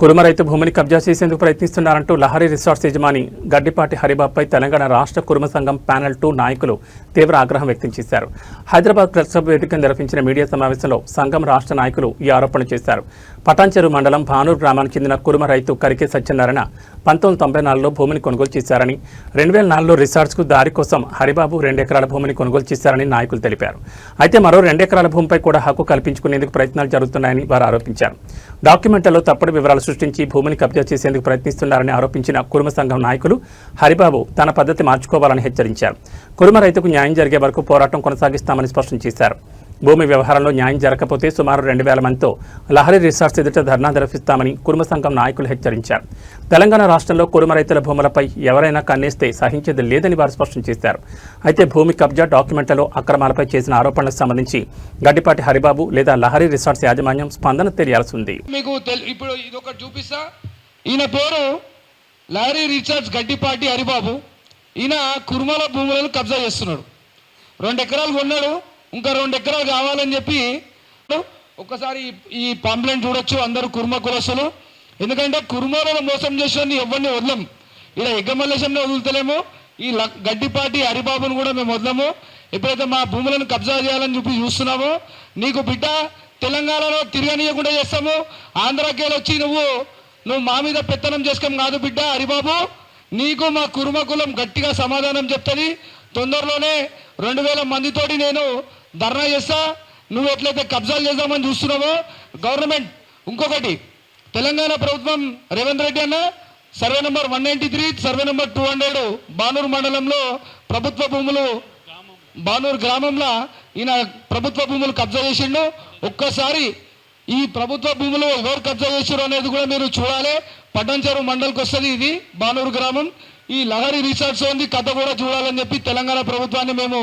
కురుమ రైతు భూమిని కబ్జా చేసేందుకు ప్రయత్నిస్తున్నారంటూ లహరి రిసార్ట్స్ యజమాని గడ్డిపాటి హరిబాబుపై తెలంగాణ రాష్ట్ర కురుమ సంఘం ప్యానెల్ 2 నాయకులు తీవ్ర ఆగ్రహం వ్యక్తం చేశారు. హైదరాబాద్ ప్రెస్ క్లబ్ వేదికగా నిర్వహించిన మీడియా సమావేశంలో సంఘం రాష్ట్ర నాయకులు ఈ ఆరోపణలు చేశారు. పటాన్చెరు మండలం భానూరు గ్రామానికి చెందిన కురుమ రైతు కరికే సత్యనారాయణ 1994లో భూమిని కొనుగోలు చేశారని, 2004లో రిసార్ట్స్కు దారి కోసం హరిబాబు 2 ఎకరాల భూమిని కొనుగోలు చేశారని నాయకులు తెలిపారు. అయితే మరో 2 ఎకరాల భూమిపై కూడా హక్కు కల్పించుకునేందుకు ప్రయత్నాలు జరుగుతున్నాయని వారు ఆరోపించారు. డాక్యుమెంట్లలో తప్పుడు వివరాలు సృష్టించి భూమిని కబ్జా చేసేందుకు ప్రయత్నిస్తున్నారని ఆరోపించిన కురుమ సంఘం నాయకులు హరిబాబు తన పద్ధతి మార్చుకోవాలని హెచ్చరించారు. కురుమ రైతుకు న్యాయం జరిగే వరకు పోరాటం కొనసాగిస్తామని స్పష్టం చేశారు. భూమి వ్యవహారంలో న్యాయం జరగకపోతే సుమారు 2000 మందితో లహరి రిసార్ట్స్ ఎదుట ధర్నా నిర్వహిస్తామని కురుమ సంఘం నాయకులు హెచ్చరించారు. తెలంగాణ రాష్ట్రంలో కురుమ రైతుల భూములపై ఎవరైనా కన్నేస్తే సహించేది లేదని వారు స్పష్టం చేశారు. అయితే భూమి కబ్జా డాక్యుమెంట్లలో అక్రమాలపై చేసిన ఆరోపణలకు సంబంధించి గడ్డిపాటి హరిబాబు లేదా లహరి రిసార్ట్స్ యాజమాన్యం స్పందన తెలియాల్సి ఉంది. మీకు ఇప్పుడు ఇదొకటి చూపిస్తా. ఈయన పేరు లహరి రిసార్ట్స్ గడ్డిపాటి హరిబాబు. ఈయన కురుమల భూములను కబ్జా చేస్తున్నాడు. 2 ఎకరాలు కొన్నాడు, ఇంకా 2 ఎకరాలు కావాలని చెప్పి ఒక్కసారి ఈ పాంప్లెంట్ చూడొచ్చు అందరూ కుర్మ కులస్తులు. ఎందుకంటే కుర్మలను మోసం చేసిన ఎవరిని వదలం. ఇలా ఎగ్గమల్లేశంలో వదులుతలేము, ఈ గడ్డిపాటి హరిబాబును కూడా మేము వదలము. ఎప్పుడైతే మా భూములను కబ్జా చేయాలని చెప్పి చూస్తున్నామో నీకు బిడ్డ తెలంగాణలో తిరగనీయకుండా చేస్తాము. ఆంధ్రాకేలు వచ్చి నువ్వు మా మీద పెత్తనం చేసుకోం కాదు బిడ్డ హరిబాబు. నీకు మా కుర్మ కులం గట్టిగా సమాధానం చెప్తుంది. తొందరలోనే 2000 మందితోటి నేను ధర్నా చేస్తా. నువ్వు ఎట్లయితే కబ్జాలు చేద్దామని చూస్తున్నావో గవర్నమెంట్. ఇంకొకటి, తెలంగాణ ప్రభుత్వం రేవంత్ రెడ్డి అన్న survey number 193, survey number 200 Banuru మండలంలో ప్రభుత్వ భూములు, బానూరు గ్రామంలో ఈయన ప్రభుత్వ భూములు కబ్జా చేసిండు. ఒక్కసారి ఈ ప్రభుత్వ భూములు ఎవరు కబ్జా చేశారు అనేది కూడా మీరు చూడాలి. పటాన్చెరు మండలికి వస్తుంది ఇది బానూరు గ్రామం. ఈ లహరి రిసార్ట్స్ ఉంది కథ కూడా చూడాలని చెప్పి తెలంగాణ ప్రభుత్వాన్ని మేము